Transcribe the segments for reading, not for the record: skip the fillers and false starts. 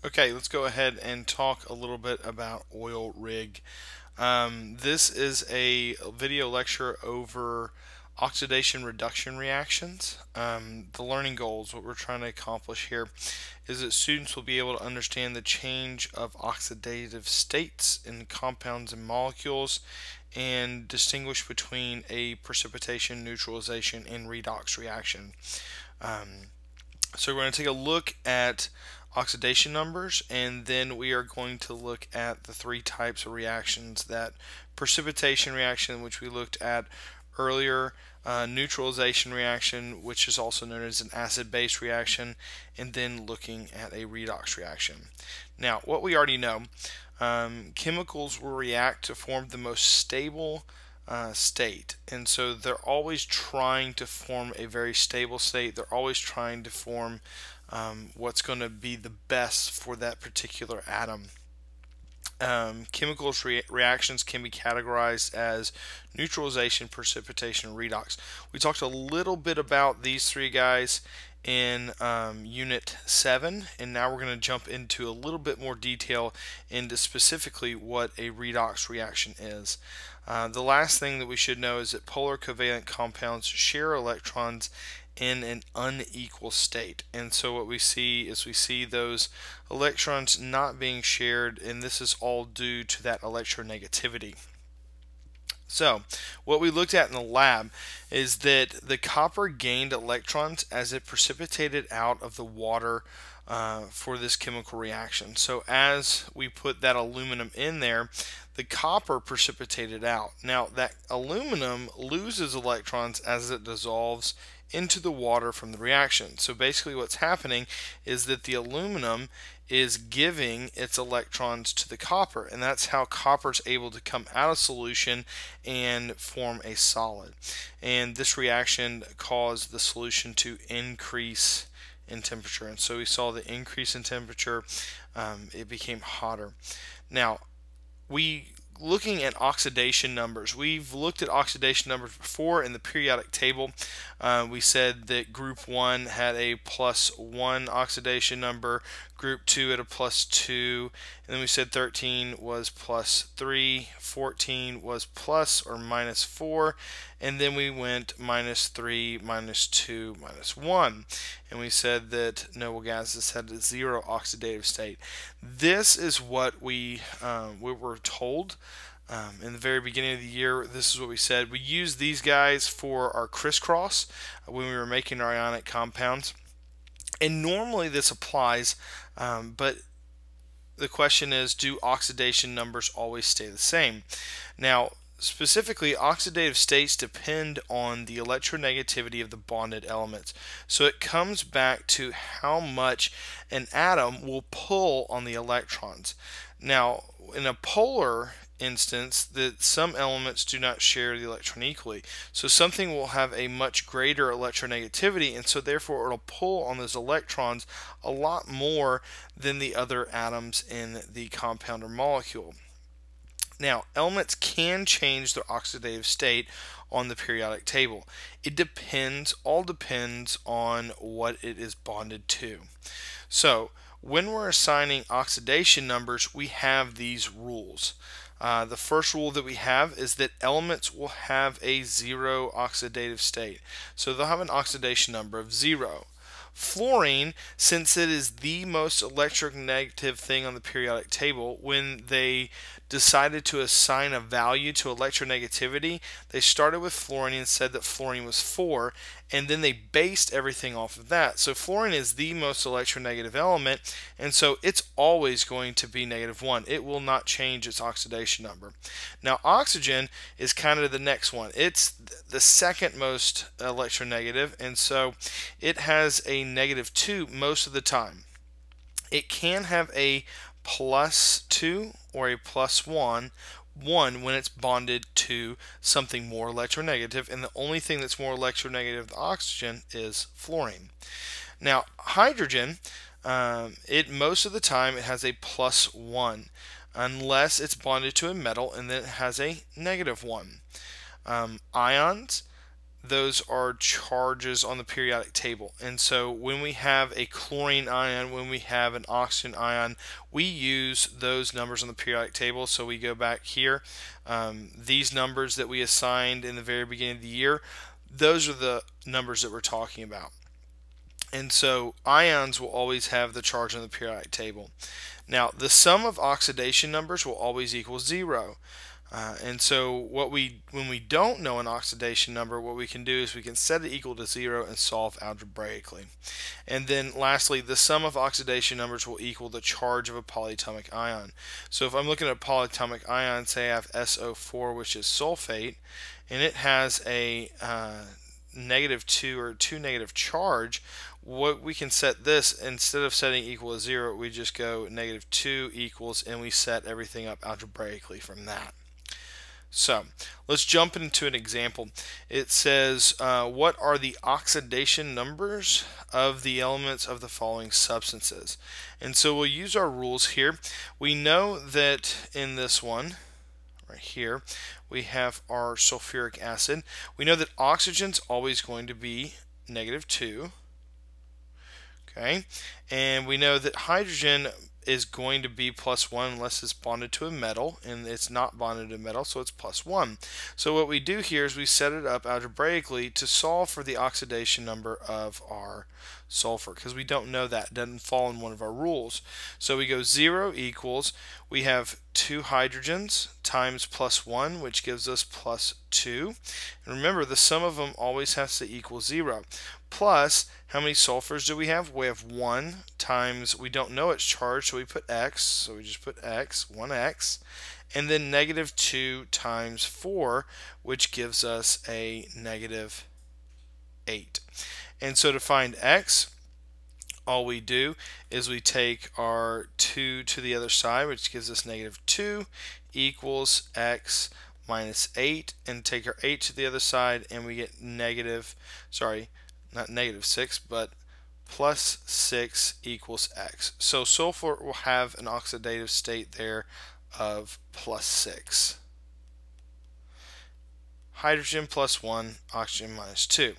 Okay, let's go ahead and talk a little bit about OiL RiG. This is a video lecture over oxidation reduction reactions. The learning goals, what we're trying to accomplish here, is that students will be able to understand the change of oxidative states in compounds and molecules and distinguish between a precipitation, neutralization, and redox reaction. So we're going to take a look at oxidation numbers, and then we are going to look at the three types of reactions: that precipitation reaction, which we looked at earlier, neutralization reaction, which is also known as an acid-base reaction, and then looking at a redox reaction. Now, what we already know, chemicals will react to form the most stable state, and so they're always trying to form a very stable state. They're always trying to form what's going to be the best for that particular atom. Chemicals reactions can be categorized as neutralization, precipitation, and redox. We talked a little bit about these three guys in Unit 7, and now we're going to jump into a little bit more detail into specifically what a redox reaction is. The last thing that we should know is that polar covalent compounds share electrons in an unequal state, and so what we see is those electrons not being shared, and this is all due to that electronegativity. So what we looked at in the lab is that the copper gained electrons as it precipitated out of the water for this chemical reaction. So as we put that aluminum in there, the copper precipitated out. Now that aluminum loses electrons as it dissolves into the water from the reaction. So basically what's happening is that the aluminum is giving its electrons to the copper, and that's how copper is able to come out of solution and form a solid. And this reaction caused the solution to increase in temperature, and so we saw the increase in temperature. It became hotter. Now, looking at oxidation numbers, we've looked at oxidation numbers before in the periodic table. We said that group 1 had a +1 oxidation number, group 2 at a +2, and then we said 13 was +3, 14 was plus or -4, and then we went -3, -2, -1, and we said that noble gases had a 0 oxidative state. This is what we were told in the very beginning of the year. This is what we said. We used these guys for our crisscross when we were making our ionic compounds, and normally this applies, but the question is, do oxidation numbers always stay the same? Now, specifically, oxidative states depend on the electronegativity of the bonded elements. So it comes back to how much an atom will pull on the electrons. Now, in a polar instance, that some elements do not share the electron equally. So something will have a much greater electronegativity, and so therefore it'll pull on those electrons a lot more than the other atoms in the compound or molecule. Now, elements can change their oxidative state on the periodic table. It all depends on what it is bonded to. So when we're assigning oxidation numbers, we have these rules. The first rule that we have is that elements will have a 0 oxidative state. So they'll have an oxidation number of 0. Fluorine, since it is the most electronegative thing on the periodic table, when they decided to assign a value to electronegativity, they started with fluorine and said that fluorine was 4, and then they based everything off of that. So fluorine is the most electronegative element, and so it's always going to be -1. It will not change its oxidation number. Now, oxygen is kind of the next one. It's the second most electronegative, and so it has a -2 most of the time. It can have a +2 or a +1 when it's bonded to something more electronegative, and the only thing that's more electronegative than oxygen is fluorine. Now, hydrogen, most of the time it has a +1 unless it's bonded to a metal, and then it has a -1. Ions, those are charges on the periodic table. And so when we have a chlorine ion, when we have an oxygen ion, we use those numbers on the periodic table. So we go back here, these numbers that we assigned in the very beginning of the year, those are the numbers that we're talking about. And so ions will always have the charge on the periodic table. Now, the sum of oxidation numbers will always equal 0. And so when we don't know an oxidation number, what we can do is we can set it equal to 0 and solve algebraically. And then lastly, the sum of oxidation numbers will equal the charge of a polyatomic ion. So if I'm looking at a polyatomic ion, say I have SO4, which is sulfate, and it has a -2 or 2 negative charge, what we can set this, instead of setting equal to 0, we just go -2 equals, and we set everything up algebraically from that. So let's jump into an example. It says, what are the oxidation numbers of the elements of the following substances? And so we'll use our rules here. We know that in this one, right here, we have our sulfuric acid. We know that oxygen's always going to be -2. Okay, and we know that hydrogen is going to be +1 unless it's bonded to a metal, and it's not bonded to a metal, so it's +1. So what we do here is we set it up algebraically to solve for the oxidation number of our sulfur, because we don't know that. It doesn't fall in one of our rules. So we go 0 equals, we have 2 hydrogens times +1, which gives us +2. And remember, the sum of them always has to equal 0. Plus, how many sulfurs do we have? We have 1 times, we don't know its charge, so we put x, so we just put x, 1x, and then -2 times 4, which gives us a -8. And so to find x, all we do is we take our 2 to the other side, which gives us -2 equals x minus 8, and take our 8 to the other side, and we get not -6, but +6 equals x. So sulfur will have an oxidative state there of +6. Hydrogen +1, oxygen -2.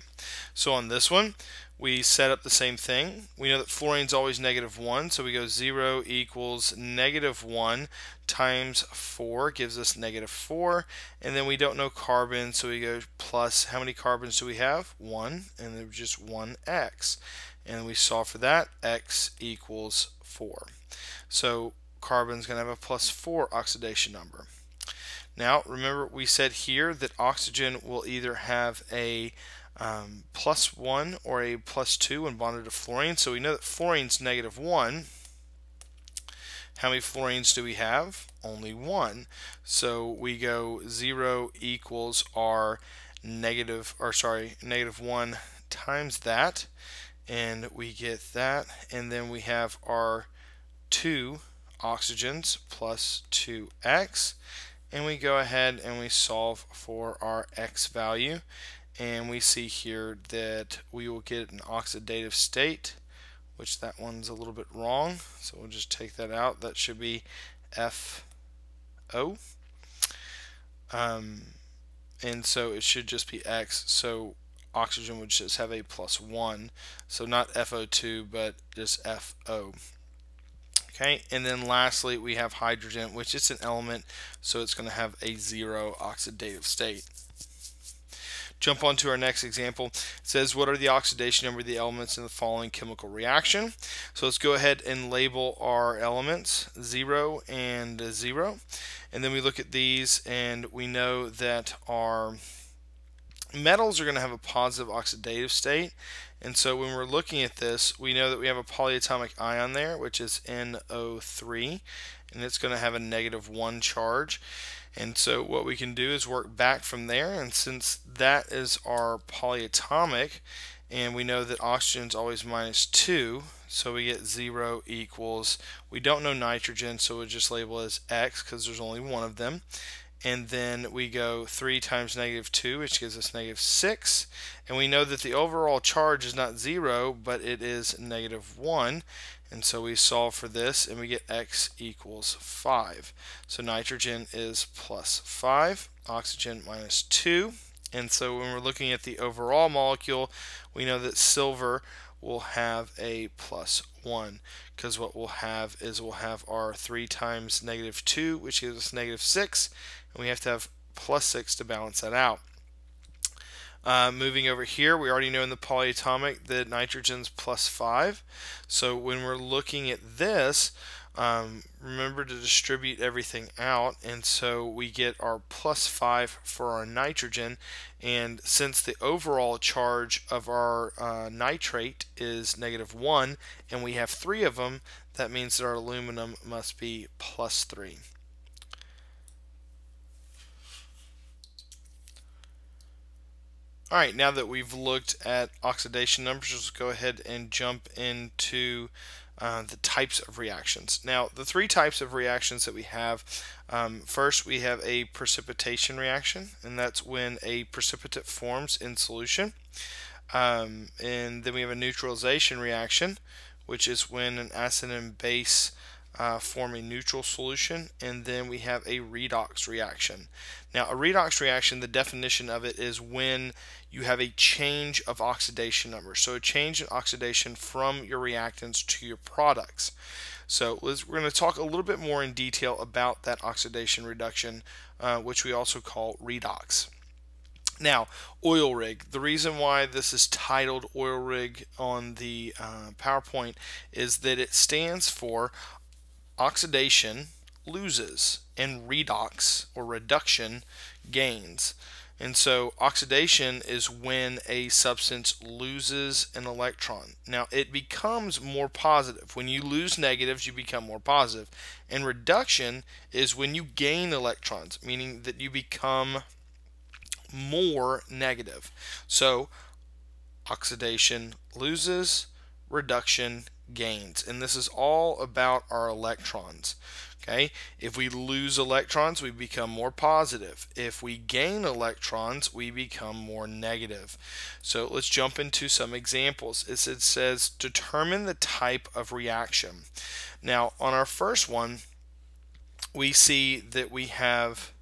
So on this one, we set up the same thing. We know that fluorine's always -1, so we go 0 equals -1 times 4 gives us -4, and then we don't know carbon, so we go plus, how many carbons do we have? 1, and then just 1x. And we solve for that, x equals 4. So carbon's going to have a +4 oxidation number. Now, remember, we said here that oxygen will either have a +1 or a +2 when bonded to fluorine. So we know that fluorine's -1. How many fluorines do we have? Only 1. So we go 0 equals our -1 times that, and we get that, and then we have our 2 oxygens plus 2x, and we go ahead and we solve for our x value, and we see here that we will get an oxidative state, which that one's a little bit wrong, so we'll just take that out. That should be FO, and so it should just be X, so oxygen would just have a +1, so not FO2 but just FO. Okay, and then lastly we have hydrogen, which is an element, so it's going to have a 0 oxidative state. Jump on to our next example. It says, what are the oxidation number of the elements in the following chemical reaction? So let's go ahead and label our elements 0 and 0, and then we look at these and we know that our metals are going to have a positive oxidative state, and so when we're looking at this, we know that we have a polyatomic ion there, which is NO3, and it's going to have a -1 charge. And so what we can do is work back from there, and since that is our polyatomic, and we know that oxygen is always -2, so we get 0 equals, we don't know nitrogen, so we'll just label it as X because there's only one of them. And then we go 3 times -2, which gives us -6, and we know that the overall charge is not 0, but it is -1, and so we solve for this and we get X equals 5. So nitrogen is +5, oxygen -2, And so when we're looking at the overall molecule, we know that silver will have a +1, because what we'll have is we'll have our 3 times -2, which gives us -6, and we have to have +6 to balance that out. Moving over here, we already know in the polyatomic that nitrogen's +5. So when we're looking at this, remember to distribute everything out, and so we get our +5 for our nitrogen. And since the overall charge of our nitrate is -1, and we have 3 of them, that means that our aluminum must be +3. Alright, now that we've looked at oxidation numbers, let's go ahead and jump into the types of reactions. Now, the 3 types of reactions that we have, first we have a precipitation reaction, and that's when a precipitate forms in solution. And then we have a neutralization reaction, which is when an acid and base form a neutral solution. And then we have a redox reaction. Now, a redox reaction, the definition of it is when you have a change of oxidation number. So a change in oxidation from your reactants to your products. So we're going to talk a little bit more in detail about that oxidation reduction, which we also call redox. Now, OiL RiG. The reason why this is titled OiL RiG on the PowerPoint is that it stands for oxidation loses and redox or reduction gains. And so oxidation is when a substance loses an electron. Now it becomes more positive. When you lose negatives, you become more positive. And reduction is when you gain electrons, meaning that you become more negative. So oxidation loses, reduction gains, and this is all about our electrons. Okay, if we lose electrons, we become more positive. If we gain electrons, we become more negative. So let's jump into some examples. It says determine the type of reaction. Now on our first one, we see that we have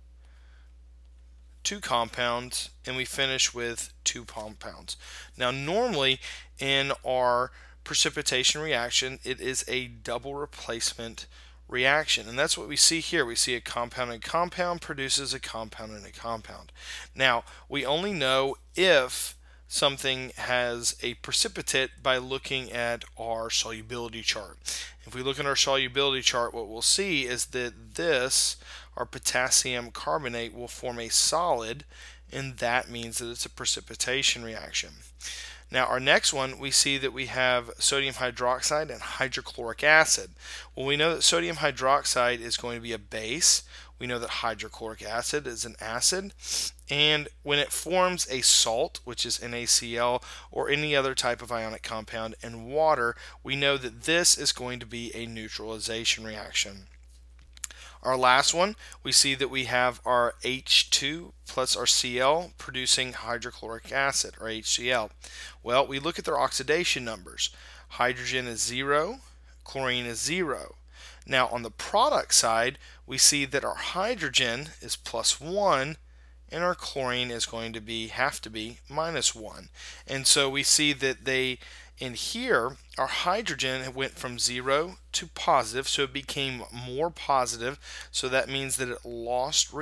2 compounds and we finish with 2 compounds. Now normally in our precipitation reaction, it is a double replacement reaction, and that's what we see here. We see a compound and compound produces a compound and a compound. Now we only know if something has a precipitate by looking at our solubility chart. If we look at our solubility chart, what we'll see is that this, our potassium carbonate, will form a solid, and that means that it's a precipitation reaction. Now our next one, we see that we have sodium hydroxide and hydrochloric acid. Well, we know that sodium hydroxide is going to be a base. We know that hydrochloric acid is an acid. And when it forms a salt, which is NaCl, or any other type of ionic compound, and water, we know that this is going to be a neutralization reaction. Our last one, we see that we have our H2 plus our Cl producing hydrochloric acid, or HCl. Well, we look at their oxidation numbers. Hydrogen is 0, chlorine is 0. Now on the product side, we see that our hydrogen is +1 and our chlorine is going to have to be -1. And so we see that in here, our hydrogen went from 0 to positive, so it became more positive. So that means that it lost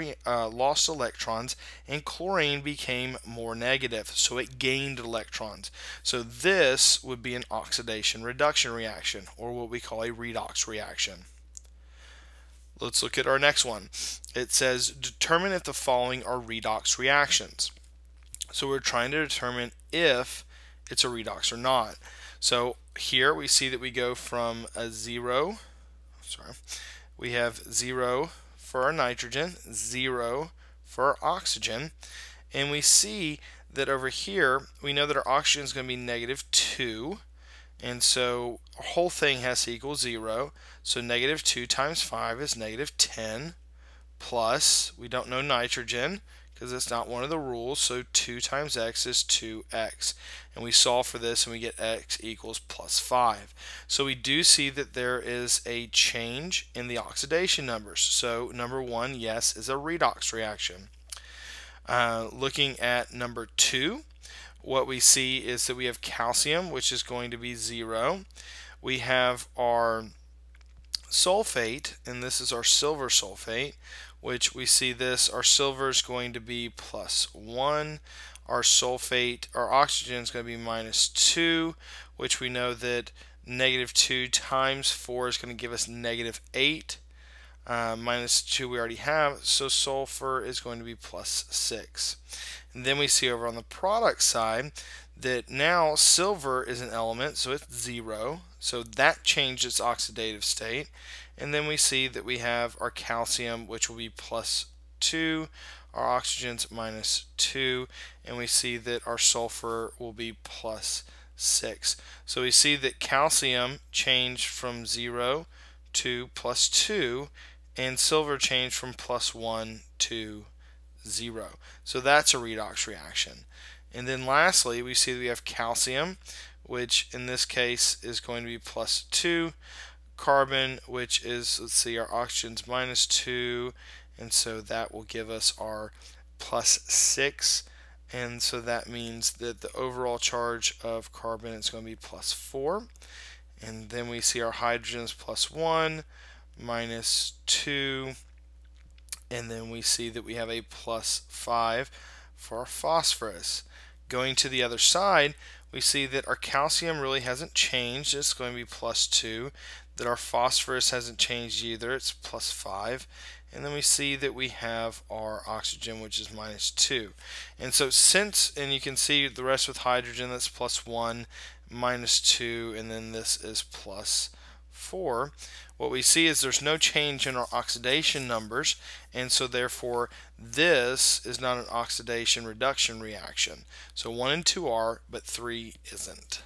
electrons, and chlorine became more negative, so it gained electrons. So this would be an oxidation reduction reaction, or what we call a redox reaction. Let's look at our next one. It says determine if the following are redox reactions. So we're trying to determine if it's a redox or not. So here we see that we go from a 0, we have 0 for our nitrogen, 0 for our oxygen, and we see that over here we know that our oxygen is going to be -2, and so our whole thing has to equal 0. So -2 times 5 is -10, plus we don't know nitrogen because it's not one of the rules, so 2 times x is 2x, and we solve for this and we get x equals +5. So we do see that there is a change in the oxidation numbers. So number 1, yes, is a redox reaction. Looking at number 2, what we see is that we have calcium, which is going to be 0. We have our sulfate, and this is our silver sulfate, which we see this, our silver is going to be +1. Our sulfate, our oxygen is going to be -2, which we know that -2 times 4 is going to give us -8. -2 we already have, so sulfur is going to be +6. And then we see over on the product side that now silver is an element, so it's 0, so that changed its oxidative state. And then we see that we have our calcium, which will be +2, our oxygen's -2, and we see that our sulfur will be +6. So we see that calcium changed from 0 to +2, and silver changed from +1 to 0. So that's a redox reaction. And then lastly, we see that we have calcium, which in this case is going to be +2, carbon, which is, let's see, our oxygen's -2, and so that will give us our +6. And so that means that the overall charge of carbon is going to be +4. And then we see our hydrogen's +1, -2, and then we see that we have a +5 for our phosphorus. Going to the other side, we see that our calcium really hasn't changed, it's going to be +2, that our phosphorus hasn't changed either, it's +5, and then we see that we have our oxygen, which is -2. And so and you can see the rest with hydrogen, that's +1, -2, and then this is +4. What we see is there's no change in our oxidation numbers, and so therefore this is not an oxidation reduction reaction. So 1 and 2 are, but 3 isn't.